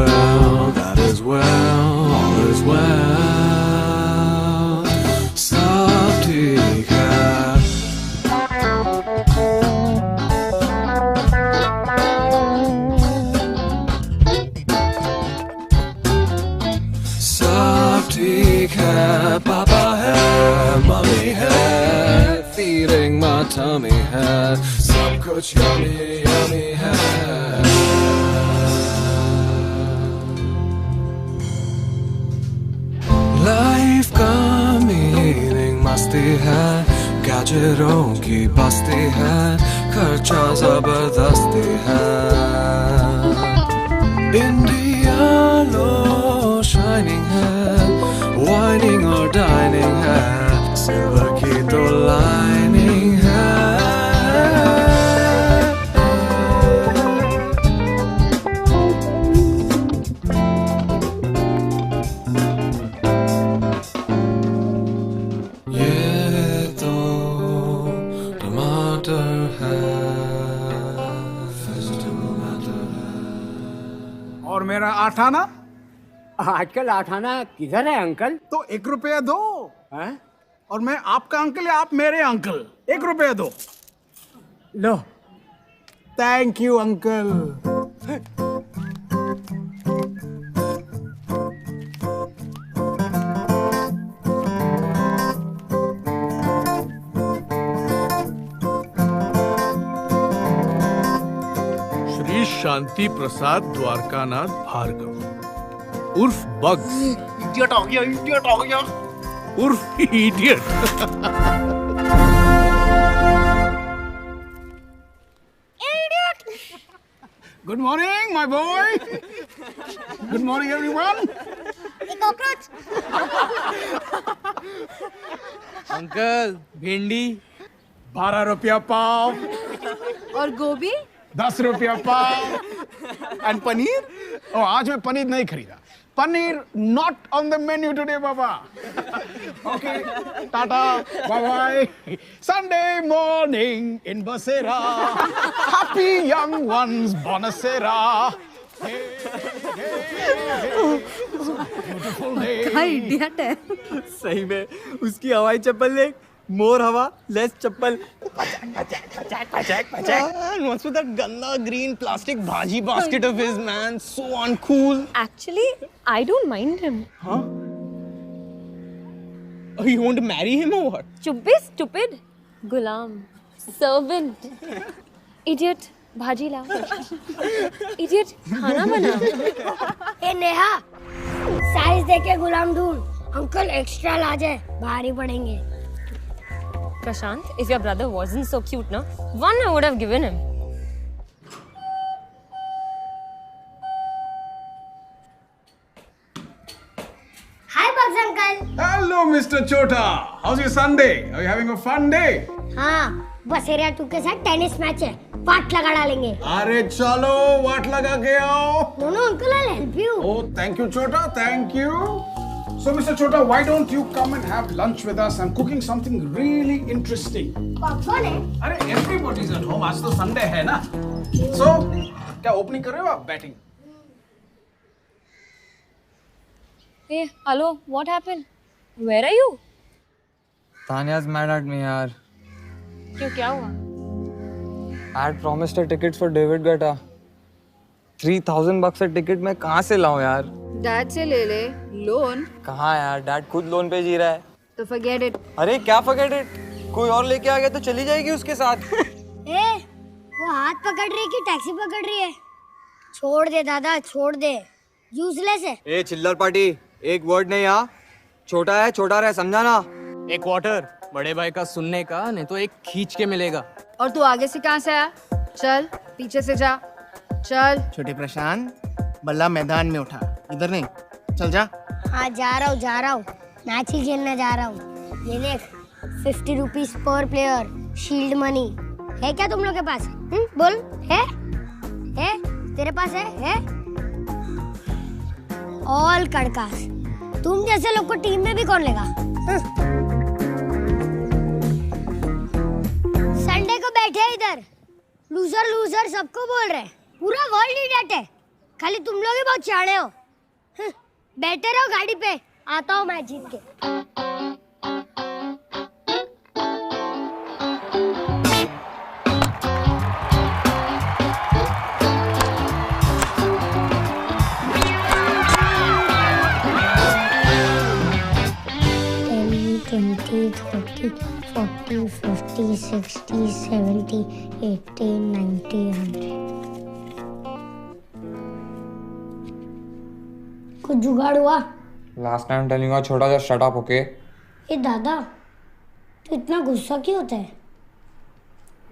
well, that is well, all is well. सब ठीक है. सब ठीक है. पापा है, मम्मी है, feeding my tummy है. सब कुछ yummy, yummy है. लाइफ का मीनिंग मस्ती है, गैजेटों की बस्ती है, खर्चा जबरदस्ती है. इंडिया लो शाइनिंग है, वाइनिंग और डाइनिंग है, सिल्वर की तो लाइनिंग है. और मेरा आठाना? आजकल आठाना किधर है अंकल? तो 1 रुपया दो. हैं? और मैं आपका अंकल या आप मेरे अंकल? 1 रुपया दो. लो. Thank you uncle. Shri Shanti Prasad Dwarkanath Bhargava उर्फ बग्स. इडियट हो गया. उर्फ idiot. Good morning my boy. Good morning everyone. Cockroach. Uncle भिंडी 12 रुपया पाव. और गोभी 10 रुपया पाव. एंड पनीर? ओ, आज मैं पनीर नहीं खरीदा. Paneer not on the menu today बाबा. ओके, टाटा, bye bye. Sunday morning in Basera. Happy young ones बोनसेरा. Beautiful day. क्या इडियट है. सही में उसकी हवाई चप्पल देख. मोर हवा लेस चप्पल. And what's with that ganda green plastic bhaji basket of his, man? So uncool. Actually, I don't mind him. Huh? Oh, you want to marry him or what? Chup be stupid. Gulam. Servant. Idiot. भाजी ला. Idiot. खाना बना. ए Neha, size देके गुलाम ढूंढ. Uncle extra large है, भारी पड़ेंगे. Prashant, if your brother wasn't so cute, no, one I would have given him. Hi, Bugs uncle. Hello, Mr. Chota. How's your Sunday? Are you having a fun day? हाँ, बसेरिया 2 के साथ tennis match है. वाट लगा डालेंगे. अरे चलो वाट लगा के आओ. No, uncle, I'll help you. Oh, thank you, Chota. Thank you. So, Mr. Chota, why don't you come and have lunch with us? I'm cooking something really interesting. कौन है? अरे everybody's at home. आज तो Sunday है ना? So, क्या opening कर रहे हो आप? Batting. Hey, hello. What happened? Where are you? Tanya's mad at me, यार. क्यों, क्या हुआ? I had promised her tickets for David Guetta. $3,000 a ticket मैं कहाँ से लाऊं यार? डैड से ले ले. लोन? कहाँ यार? डैड खुद लोन पे जी रहा है. तो forget it. अरे क्या forget it? कोई और लेके आ गया तो चली जाएगी उसके साथ. ए, वो हाथ पकड़ रही है कि टैक्सी पकड़ रही है? छोड़ दे दादा, छोड़ दे. यूजलेस है. ए चिल्लर पार्टी, एक वर्ड नहीं हाँ. छोटा है, छोटा रहे, समझा ना. एक वाटर बड़े भाई का सुनने का, नहीं तो एक खींच के मिलेगा. और तू आगे से कहाँ से आया? चल पीछे से जा. चल. छोटे प्रशांत, बल्ला मैदान में उठा, इधर नहीं. चल जा. हाँ जा रहा हूँ. मैच ही खेलने जा रहा हूँ. ये देख, 50 rupees per player. Shield money है क्या तुम लोग के पास? बोल. है? तेरे पास है? ऑल कड़कास. तुम जैसे लोग को टीम में भी कौन लेगा? संडे को बैठे इधर लूजर सबको बोल रहे. पूरा वर्ल्ड इडियट है. खाली तुम लोग ही बहुत चाड़े हो। बैठे रहो गाड़ी पे, आता हूँ मैं जीत के। Forty, 50, 60, 70, 80, 90, 100। कुछ जुगाड़ हुआ? Last time telling you छोटा just shut up, okay? ए दादा, तू इतना गुस्सा क्यों होता है?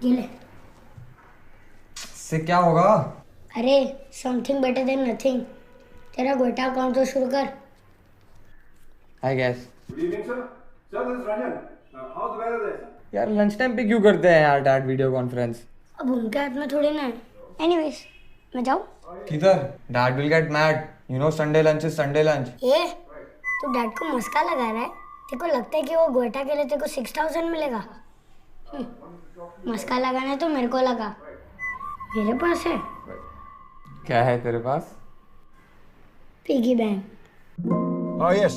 ये ले। इससे क्या होगा? अरे something better than nothing। तेरा गोटा अकाउंट तो शुरू कर। I guess। Good evening, sir. Sir, this is Ranjan. How's the weather there? यार लंच टाइम पे क्यों करते हैं यार डैड वीडियो कॉन्फ्रेंस? अब उनके हाथ में थोड़ी ना है। एनीवेज, मैं जाऊँ? किधर? Dad will get mad. You know Sunday lunch is Sunday lunch. ये तू डैड को मस्का लगा रहा है? तेरे को लगता है कि वो गोटा के लिए तेरे को 6000 मिलेगा? मस्का लगाना है तो मेरे को लगा। मेरे पास है। क्या है तेरे पास? Piggy bank. Oh, yes.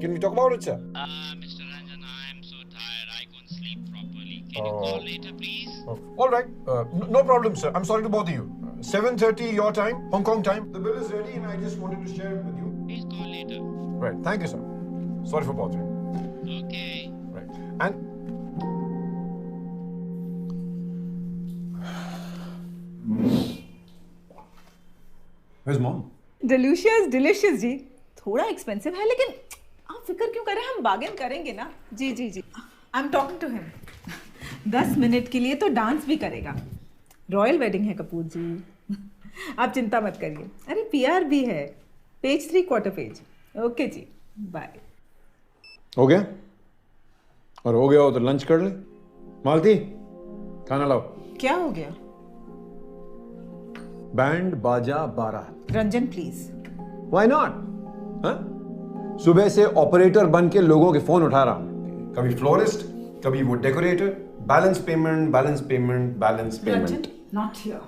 Can we talk about it, sir? Mr. Ranjan, I am so tired. I couldn't sleep properly. Can you call later, please? All right. No problem, sir. I'm sorry to bother you. 7:30 your time, Hong Kong time. The bill is ready and I just wanted to share it with you. Please call later. Right. Thank you, sir. Sorry for bothering. Okay. Right. And where's mom? Delicious जी। थोड़ा expensive है लेकिन आप फिक्र क्यों करें, हम bargain करेंगे ना। जी जी जी, I am talking to him. 10 minute के लिए तो डांस भी करेगा। रॉयल वेडिंग है कपूर जी, आप चिंता मत करिए। अरे पीआर भी है, पेज 3/4 पेज। ओके जी, बाय। हो गया? और हो गया हो तो लंच कर ले। मालती, खाना लाओ। क्या हो गया? बैंड बाजा बारात। रंजन प्लीज। Why not? हाँ? सुबह से ऑपरेटर बन के लोगों के फोन उठा रहा हूं। कभी फ्लोरिस्ट, कभी वो decorator. Balance payment, balance payment, balance payment. Not here.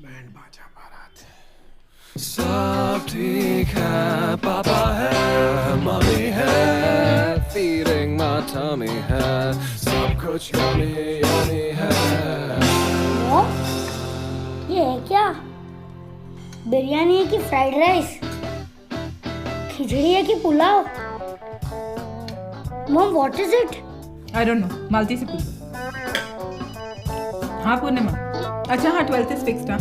Band बाजा बारात। सब ठीक है, पापा है, मम्मी है, feeding my tummy है, सब कुछ yummy yummy है। ये है क्या? बिरयानी है कि फ्राइड राइस? खिचड़ी है कि pulao? Mom what is it? I don't know, Malti से पूछो। हाँ पूर्णिमा, अच्छा हाँ 12th इज फिक्स्ड। हाँ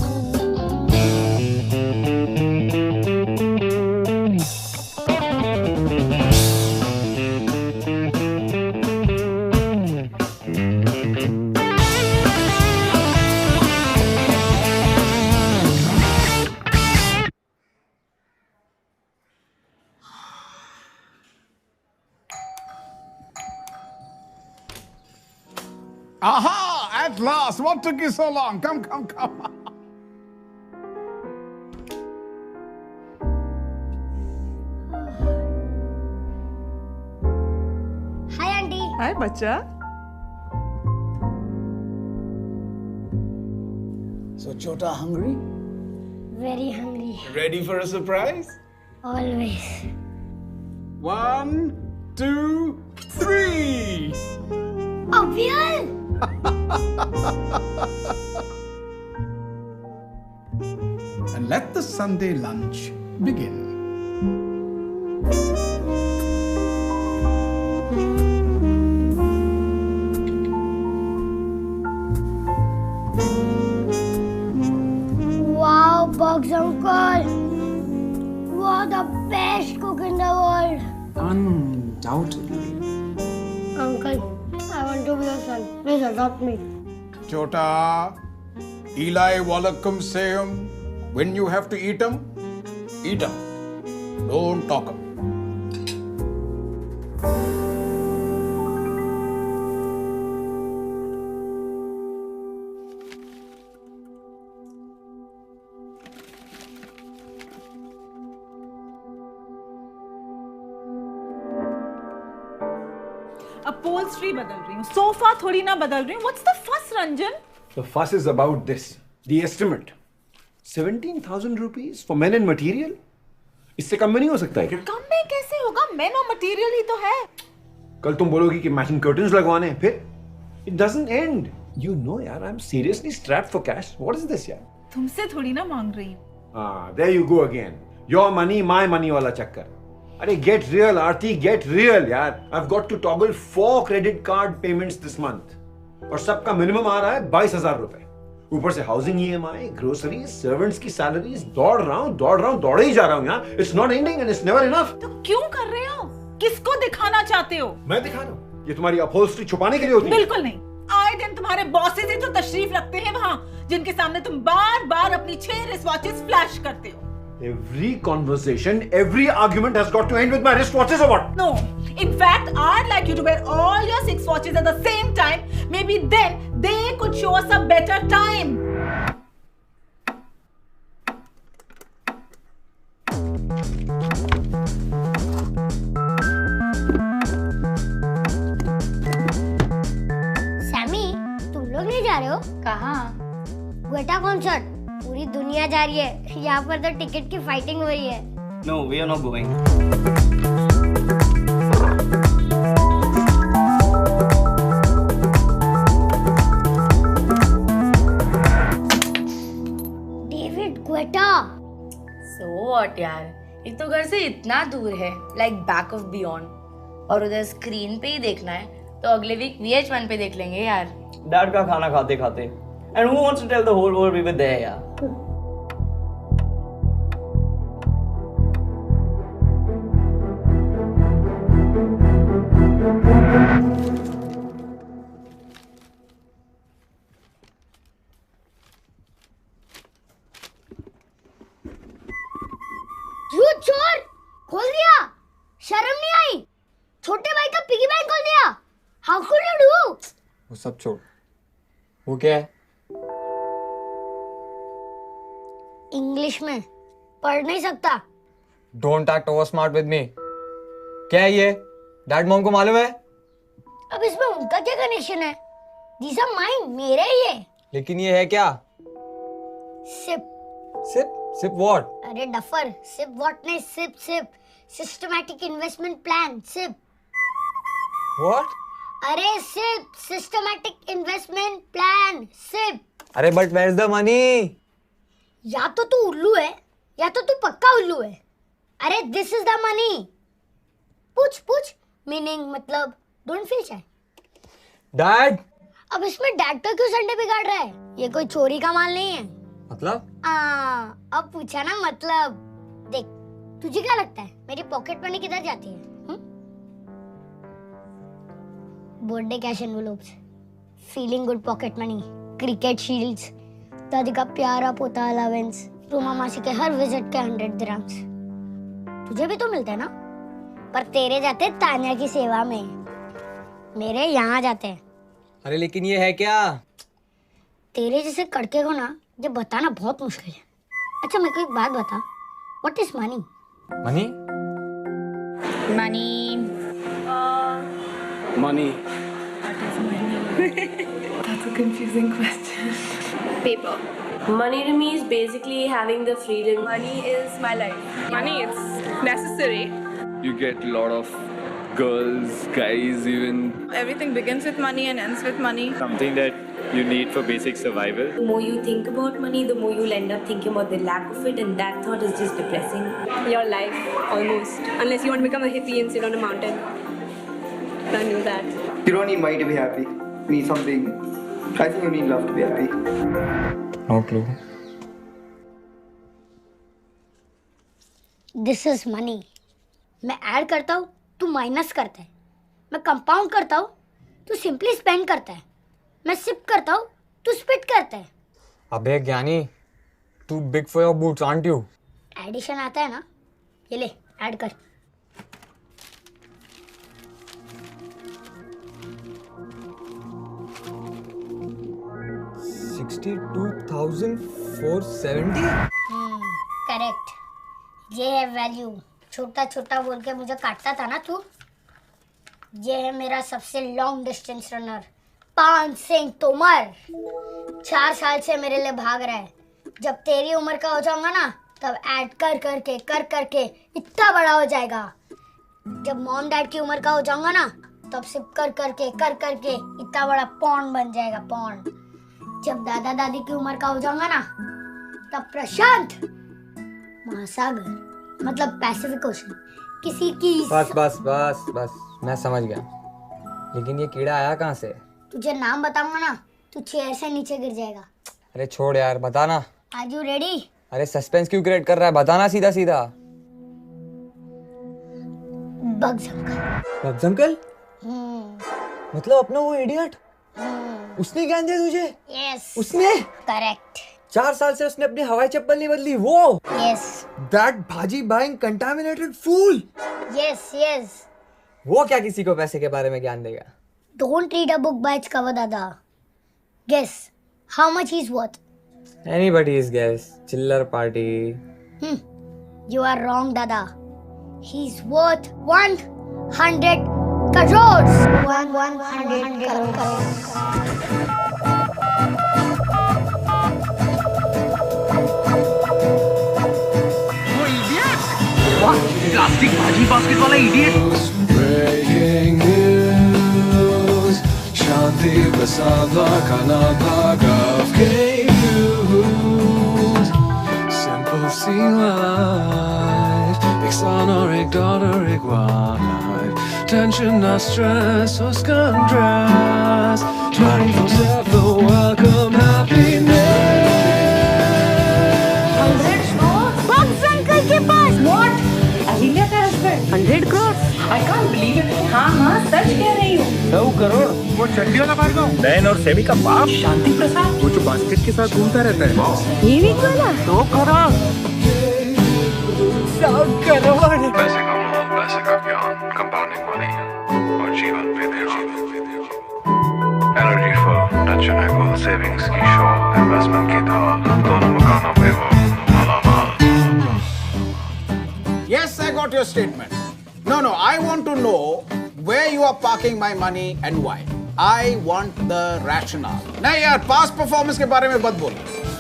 Aha! At last! What took you so long? Come, come, come. Hi aunty. Hi बच्चा। So, Chota, hungry? Very hungry. Ready for a surprise? Always. 1, 2, 3. Abhyal! And let the Sunday lunch begin. Wow, Bugs uncle! You are the best cook in the world. Undoubtedly. Uncle, I want to be your son. Please adopt me. Chota, Eli Wallacum sayum, when you have to eat 'em, eat 'em. Don't talk 'em. Upholstery बदल रही हूँ, sofa थोड़ी ना बदल रही हूँ। What's the फस Ranjan? The fuss is about this. The estimate. 17,000 rupees for men and material? इससे कम में नहीं हो सकता है क्या? कम में कैसे होगा? मेन और मटेरियल ही तो है। कल तुम बोलोगी कि मैचिंग कर्टन्स लगवाने हैं, फिर it doesn't end. You know यार, I'm seriously strapped for cash. What is this यार? तुमसे थोड़ी ना मांग रही हूँ। There you go again. Your money, my money वाला चक्कर। अरे get real आरती, get real यार। I've got to toggle 4 credit card payments this month. और सबका मिनिमम आ रहा है 22,000 रुपए। ऊपर से हाउसिंग EMI, ग्रोसरीज, सर्वेंट्स की सैलरीज, दौड़े ही जा रहा हूँ यार। It's not ending and it's never enough. तो क्यों कर रहे हो? किसको दिखाना चाहते हो? मैं दिखा रहा हूँ। ये तुम्हारी अपहोल्स्ट्री छुपाने के लिए होती है? बिल्कुल नहीं। आए दिन तुम्हारे बॉसेस ही तो तशरीफ रखते हैं वहाँ, जिनके सामने तुम बार-बार अपनी 6 रिस्टवॉचेस फ्लैश करते हो। Every conversation, every argument has got to end with my wristwatches or what? No. In fact, I'd like you to wear all your 6 watches at the same time. Maybe then they could show us a better time. Sammy, तुम लोग नहीं जा रहे हो? कहाँ? Guetta concert. पूरी दुनिया जा रही है। यहाँ पर तो टिकट की फाइटिंग हो रही है। No, we are not going. David Guetta. So what यार? एक तो घर से इतना दूर है, like back of beyond, और उधर स्क्रीन पे ही देखना है, तो अगले वीक VH1 पे देख लेंगे यार। Dad का खाना खाते खाते. And who wants to tell the whole world we were there यार? चोर खोल दिया, शर्म नहीं आई? छोटे भाई का पिगी बैंक खोल दिया। How could you do? वो सब छोड़, वो क्या है? इंग्लिश में पढ़ नहीं सकता। Don't act over smart with me. क्या है ये? डैड मॉम को मालूम है? अब इसमें उनका क्या कनेक्शन है? These are mine, मेरे ही है। लेकिन ये है क्या? सिप। सिप? SIP what? अरे डफर, सिप व्हाट नहीं, SIP SIP. Systematic investment plan, SIP. What? अरे SIP, systematic investment plan, SIP. अरे but where is the money? या तो तू उल्लू है या तो तू पक्का उल्लू है। अरे दिस इज द मनी। पूछ मीनिंग मतलब डोंट फील शाय। डैड, अब इसमें डैड का क्यों संडे बिगाड़ रहा है? ये कोई चोरी का माल नहीं है। मतलब? अब पूछा ना मतलब। देख, तुझे क्या लगता है मेरी पॉकेट मनी किधर जाती है? Birthday cash envelopes, feeling good pocket money, cricket shields, दादी का प्यारा पोता अलावेंस, रूमा मासी के हर विजिट के 100 दिरहम्स। तुझे भी तो मिलते हैं ना, पर तेरे जाते तान्या की सेवा में, मेरे यहाँ जाते हैं। अरे लेकिन ये है क्या? तेरे जैसे कड़के को ना ये बताना बहुत मुश्किल है। अच्छा मेरे को एक बात बता, what is money? Money? Money Money. That's a confusing question. Paper. Money to me is basically having the freedom. Money is my life. Money, it's necessary. You get a lot of girls, guys, even. Everything begins with money and ends with money. Something that you need for basic survival. The more you think about money, the more you'll end up thinking about the lack of it, and that thought is just depressing. Your life, almost. Unless you want to become a hippie and sit on a mountain. I knew that. You don't need money to be happy. You need something. I think you need love to be happy. No clue. This is money. मैं add करता हूँ, तू minus करता है। मैं compound करता हूँ, तू सिंपली स्पेंड करता है। मैं सिप करता हूँ, तू स्पिट करता है। अबे ज्ञानी, तू big for your boots aren't you? एडिशन आता है ना, ये ले ऐड कर। $62,470? करेक्ट, ये है वैल्यू। छोटा छोटा बोल के मुझे काटता था ना तू। ये है मेरा सबसे लॉन्ग डिस्टेंस रनर, पान सिंह तोमर। 4 साल से मेरे लिए भाग रहा है। जब तेरी उम्र का हो जाऊंगा ना, तब ऐड कर करके इतना बड़ा हो जाएगा। जब मॉम डैड की उम्र का हो जाऊंगा ना, तब सिर्फ कर करके इतना बड़ा पॉन्ड बन जाएगा, पॉन्ड। जब दादा दादी की उम्र का हो जाऊंगा ना, तब प्रशांत महासागर मतलब पैसिफिक ओशन किसी की। बस मैं समझ गया, लेकिन ये कीड़ा आया कहाँ से? तुझे नाम बताऊंगा ना, तू चेयर से नीचे गिर जाएगा। अरे छोड़ यार, बताना। Are you ready? अरे सस्पेंस क्यों क्रिएट कर रहा है, बताना सीधा सीधा। Bugs uncle. Bugs uncle? मतलब अपना वो इडियट? उसने ज्ञान दिया तुझे? यस। उसने? करेक्ट। 4 साल से उसने अपनी हवाई चप्पल नहीं बदली, वो? यस। That भाजी बाइंग contaminated fool? यस। वो क्या किसी को पैसे के बारे में ज्ञान देगा? Don't read a book by its cover, Dada. Guess how much he's worth. Anybody's guess. Chiller party. You are wrong, Dada. He's worth 100 crores. 100 crores. वो idiot! वाह, प्लास्टिक भाजी बास्केट वाला idiot. Breaking news, Shanti Prasad Dwarkana Bhag of News. Simple sea life, exonoric daughter iguana. Tension, not stress, or contrast. 24/7, welcome happiness. Bugs uncle के पास। What? Ahilya का husband? 100 crores? I can't believe it. हाँ, सच कह रही हूँ। 100 करोड़? वो चड्डी वाला भार्गव? नैन और सेमी का बाप शांति प्रसाद? वो जो बास्केट के साथ घूमता रहता है। ये वीक वाला? 2 करोड़। 100 करोड़। पैसे का मोह, पैसे का ज्ञान, कंपाउंडिंग मनी और जीवन पे ध्यान। एनर्जी फॉर टच एंड एगो सेविंग्स की शॉप, इन्वेस्टमेंट की धाल, दोनों मकानों पे वो मालामाल। Yes, I got your statement. No, I want to know where you are parking my money and why. I want the rationale. नहीं यार, past performance के बारे में मत बोल।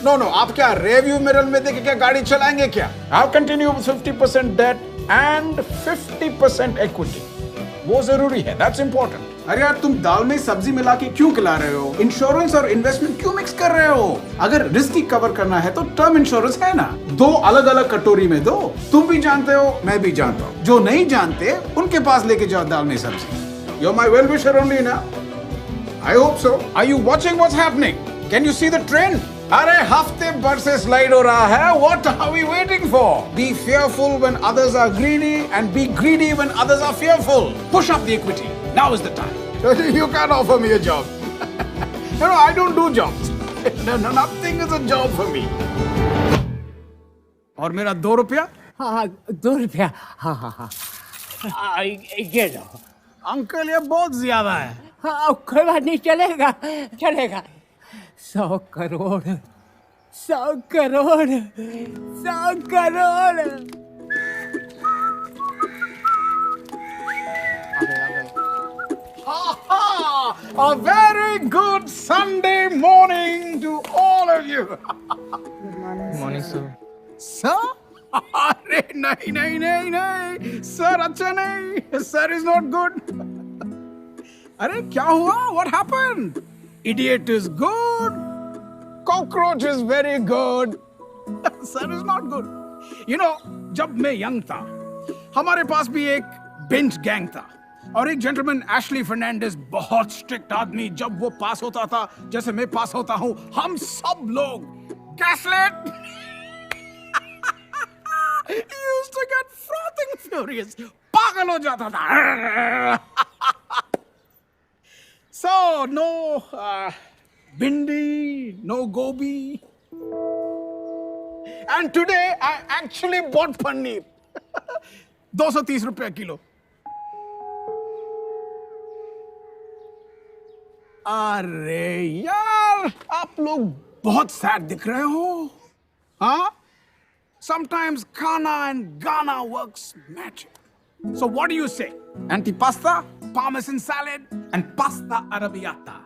No, आप क्या रिव्यू मिरर में देख के क्या गाड़ी चलाएंगे क्या? I'll continue with 50% debt and 50% equity. वो जरूरी है, that's important. अरे यार, तुम दाल में सब्जी मिला के क्यों खिला रहे हो? इंश्योरेंस और इन्वेस्टमेंट क्यों मिक्स कर रहे हो? अगर रिस्क ही कवर करना है तो टर्म इंश्योरेंस है ना, 2 अलग अलग कटोरी में दो। तुम भी जानते हो, मैं भी जानता हूँ। जो नहीं जानते उनके पास लेके जाओ दाल में सब्जी। You're my well wisher only ना? I hope so. Are you watching what's happening? Can you see the trend? अरे हफ्ते भर से स्लाइड हो रहा है। What are we waiting for? Be fearful when others are greedy and be greedy when others are fearful. Push up the equity. Now is the time. You can't offer me a job. No, I don't do jobs. No, nothing is a job for me. और मेरा 2 रुपया? हाँ 2 रुपया। हाँ। ये लो। Uncle ये बहुत ज्यादा है। हाँ कोई बात नहीं, चलेगा। 100 crore. 100 crore. 100 crore. A very good Sunday morning to all of you. Good morning, sir. Sir? अरे नहीं, सर अच्छा नहीं, सर is not good. अरे क्या हुआ? What happened? Idiot is good. Cockroach is very good. Sir is not good. You know, जब मैं young था, हमारे पास भी एक बेंच गैंग था और एक जेंटलमैन एशली फर्नांडिस, बहुत स्ट्रिक्ट आदमी। जब वो पास होता था, जैसे मैं पास होता हूँ, हम सब लोग गैसलेट used to get frothing furious, पागल हो जाता था। So no bindi, no gobi, and today I actually bought paneer. 230 रुपए किलो। अरे यार, आप लोग बहुत सैड दिख रहे हो। हाँ? Sometimes Ghana and Ghana works magic. So what do you say? Antipasta, parmesan salad, and pasta arrabbiata.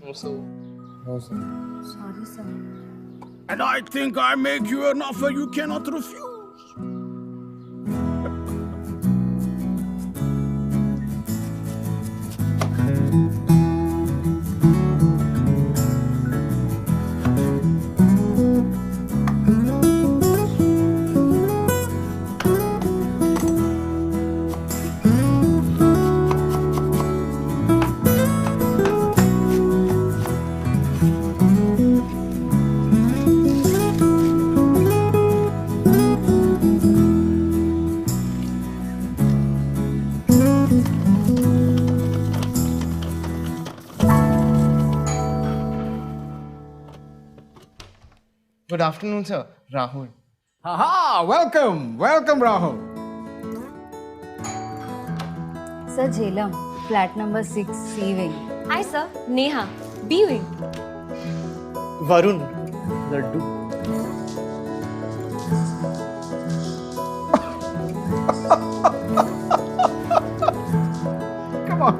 Also, No, sir. Sorry, sir. And I think I make you an offer you cannot refuse. Good afternoon, sir. Rahul. Aha! Welcome, welcome, Rahul. Sir, Jhelum, flat number 6, C wing. Hi, sir. Neha. B wing. Varun. Laddu. Come on.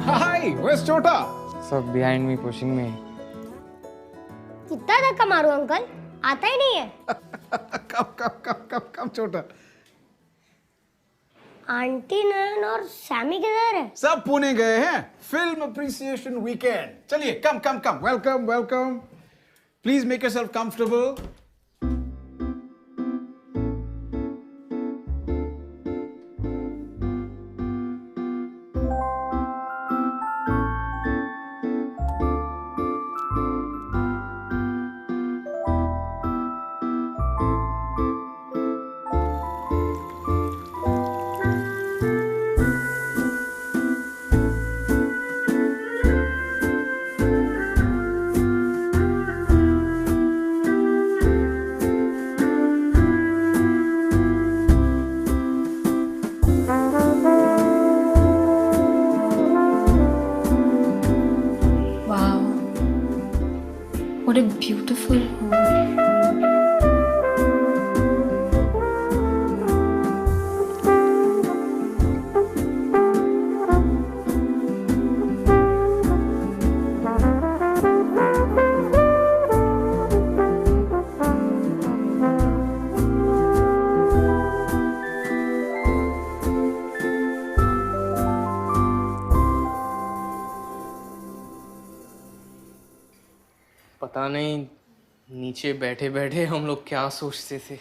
Hi, where's Chota? Sir, behind me, pushing me. कितना धक्का मारू uncle, आता ही नहीं है। Come, Chota. Aunty नयन और Sami किधर है? सब पुणे गए हैं फिल्म अप्रिसिएशन वीकेंड। चलिए, come. Welcome. Please make yourself comfortable. What a beautiful home. पता नहीं नीचे बैठे बैठे हम लोग क्या सोचते थे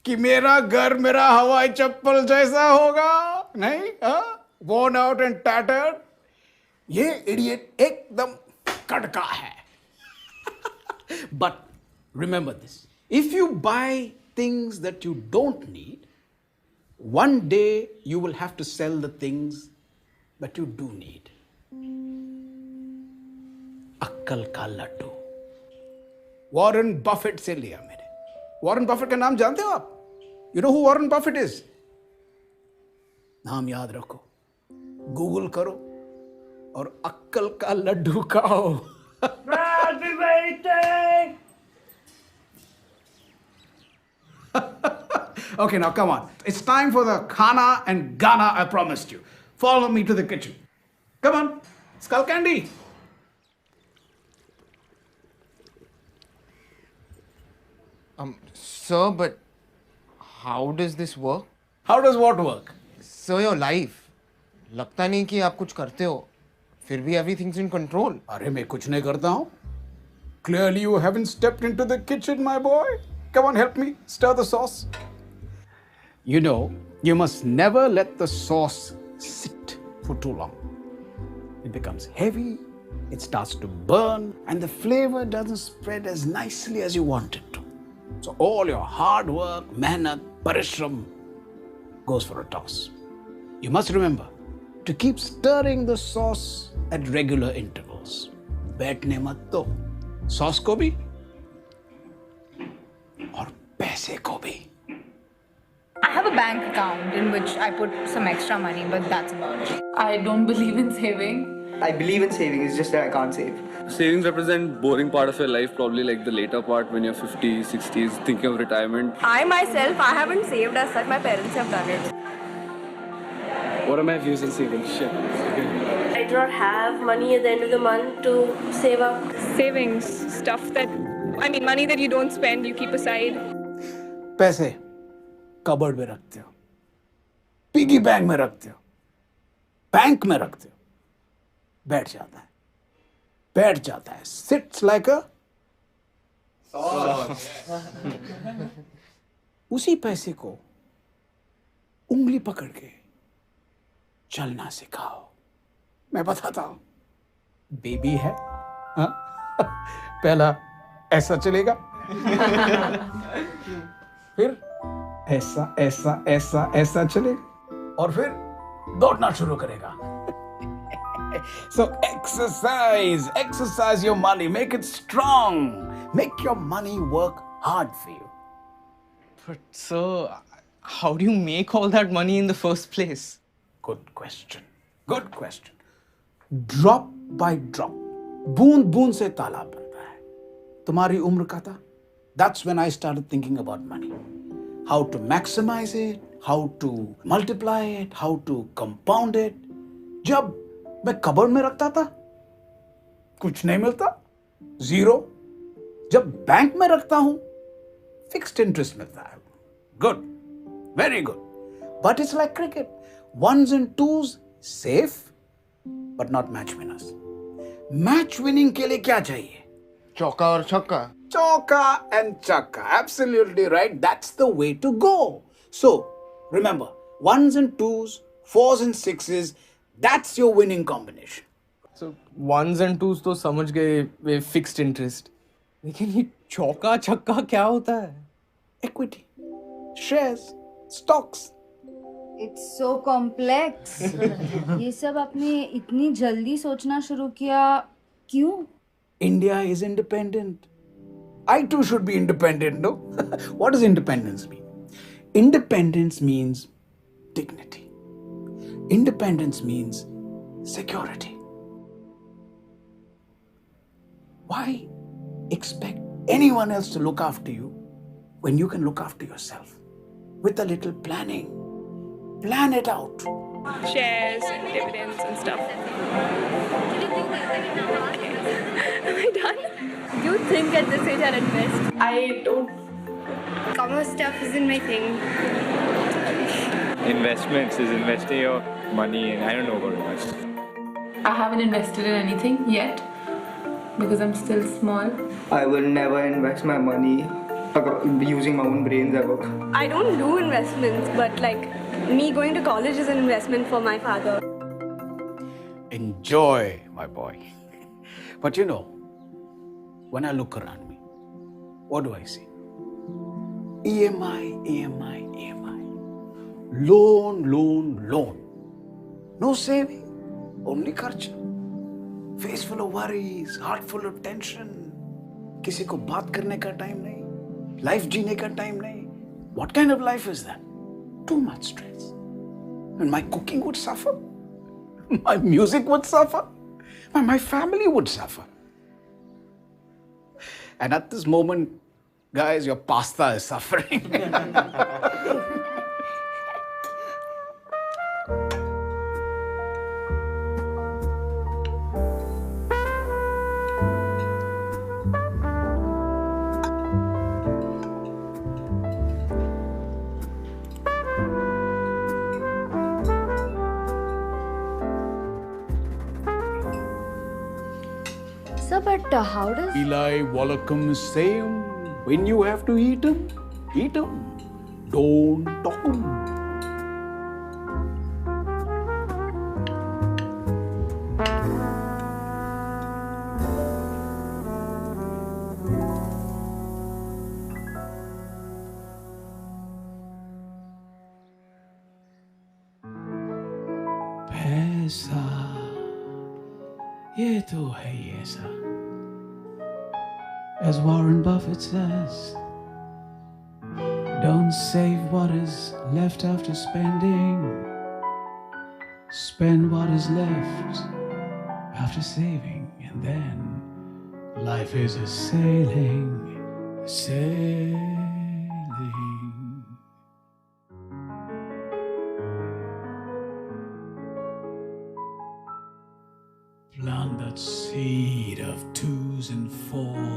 कि मेरा घर मेरा हवाई चप्पल जैसा होगा, नहीं? Worn out and tattered. ये इडियट एकदम कड़का है. But remember this: if you buy things that you don't need, one day you will have to sell the things that you do need. अक्कल का लड्डू वॉरेन बफेट से लिया मैंने. Warren Buffett का नाम जानते हो आप? You know who Warren Buffett is? नाम याद रखो, गूगल करो और अक्कल का लड्डू खाओ. Okay, now come on. It's time for the khana and gana I promised you. Follow me to the kitchen. Come on, skull candy. Sir, but how does this work? How does what work? Sir, your life. लगता नहीं कि आप कुछ करते हो, फिर भी everything's in control. अरे मैं कुछ नहीं करता हूँ. Clearly you haven't stepped into the kitchen, my boy. Come on, help me stir the sauce. You know, you must never let the sauce sit for too long. It becomes heavy, it starts to burn, and the flavor doesn't spread as nicely as you want it to. So all your hard work, mehnat, parishram goes for a toss. You must remember to keep stirring the sauce at regular intervals. बैठने मत दो, sauce को भी और पैसे को भी. I have a bank account in which I put some extra money, but that's about it. I don't believe in saving. I believe in saving, it's just that I can't save. Savings represent boring part of your life, probably like the later part when you're 50s, 60s, thinking of retirement. I myself, I haven't saved as such. My parents have done it. What are my views on saving? Shit. Okay. I do not have money at the end of the month to save up. Savings, stuff that, I mean, money that you don't spend, you keep aside. पैसे cupboard में रखते हो, piggy bank में रखते हो, bank में रखते हो, बैठ जाता है, सिट्स लाइक अ उसी पैसे को उंगली पकड़ के चलना सिखाओ। मैं बताता हूं, बेबी है, हाँ? पहला ऐसा चलेगा, फिर ऐसा ऐसा ऐसा ऐसा चलेगा, और फिर दौड़ना शुरू करेगा। So exercise your money, make it strong, make your money work hard for you. But sir, how do you make all that money in the first place? Good question. Drop by drop, बूंद बूंद से तालाब बनता है। तुम्हारी उम्र का था, that's when I started thinking about money. How to maximize it, how to multiply it, how to compound it. जब मैं कबर्ड में रखता था, कुछ नहीं मिलता, जीरो। जब बैंक में रखता हूं, फिक्स्ड इंटरेस्ट मिलता है। Good, very good. But it's like cricket, ones and twos safe, but not match winners. Match winning के लिए क्या चाहिए? चौका और छक्का। Choka and chakka, absolutely right. That's the way to go. So remember, ones and twos, fours and sixes, that's your winning combination. So ones and twos तो समझ गए वे fixed interest, लेकिन ये चौका छक्का क्या होता है? Equity, shares, stocks. It's so complex. ये सब आपने इतनी जल्दी सोचना शुरू किया क्यों? India is independent. I too should be independent, no? What does independence mean? Independence means dignity. Independence means security. Why expect anyone else to look after you when you can look after yourself? With a little planning. Plan it out. Shares and dividends and stuff. Am I done? Do you think at this age I'll invest? I don't. Commerce stuff isn't my thing. Investments is investing your money in. I don't know about investments. I haven't invested in anything yet because I'm still small. I will never invest my money using my own brains ever. I don't do investments, but like me going to college is an investment for my father. Enjoy, my boy. But you know, when I look around me, what do I see? EMI, EMI, EMI. Loan, loan, loan. No saving, only kharcha. Face full of worries, heart full of tension. किसी को बात करने का time नहीं, life जीने का time नहीं. What kind of life is that? Too much stress. And my cooking would suffer. My music would suffer. My family would suffer. And at this moment, guys, your pasta is suffering. Sir, but how does... Eli Wallacom same. When you have to eat them, eat them. Don't talk them. पैसा ये तो है ही ऐसा. As Warren Buffett says, don't save what is left after spending. Spend what is left after saving, and then life is a sailing, sailing.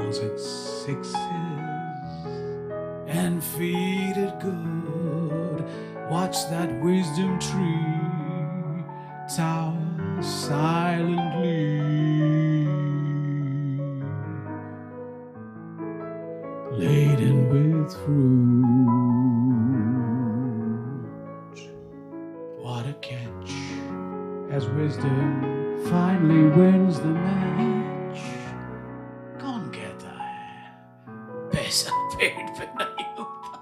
and sixes and feed it good. Watch that wisdom tree tower silently, laden with fruit. What a catch, as wisdom finally wins the match. कौन कहता है पैसा पेट पे नहीं होता?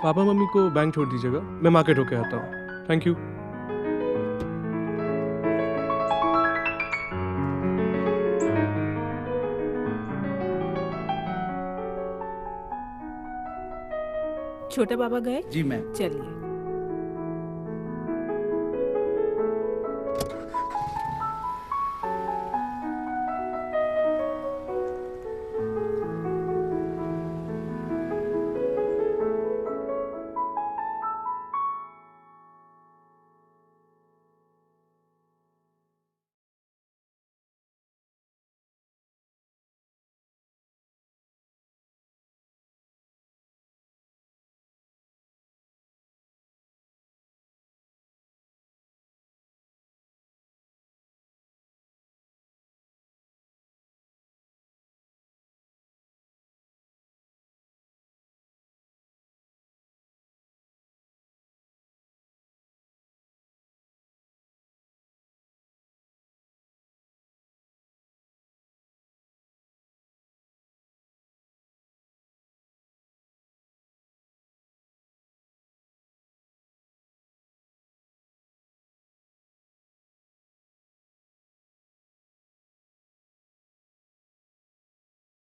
Papa mummy को bank छोड़ दीजिएगा, मैं मार्केट होके आता हूँ। Thank you. छोटे पापा गए? जी मैम। चलिए।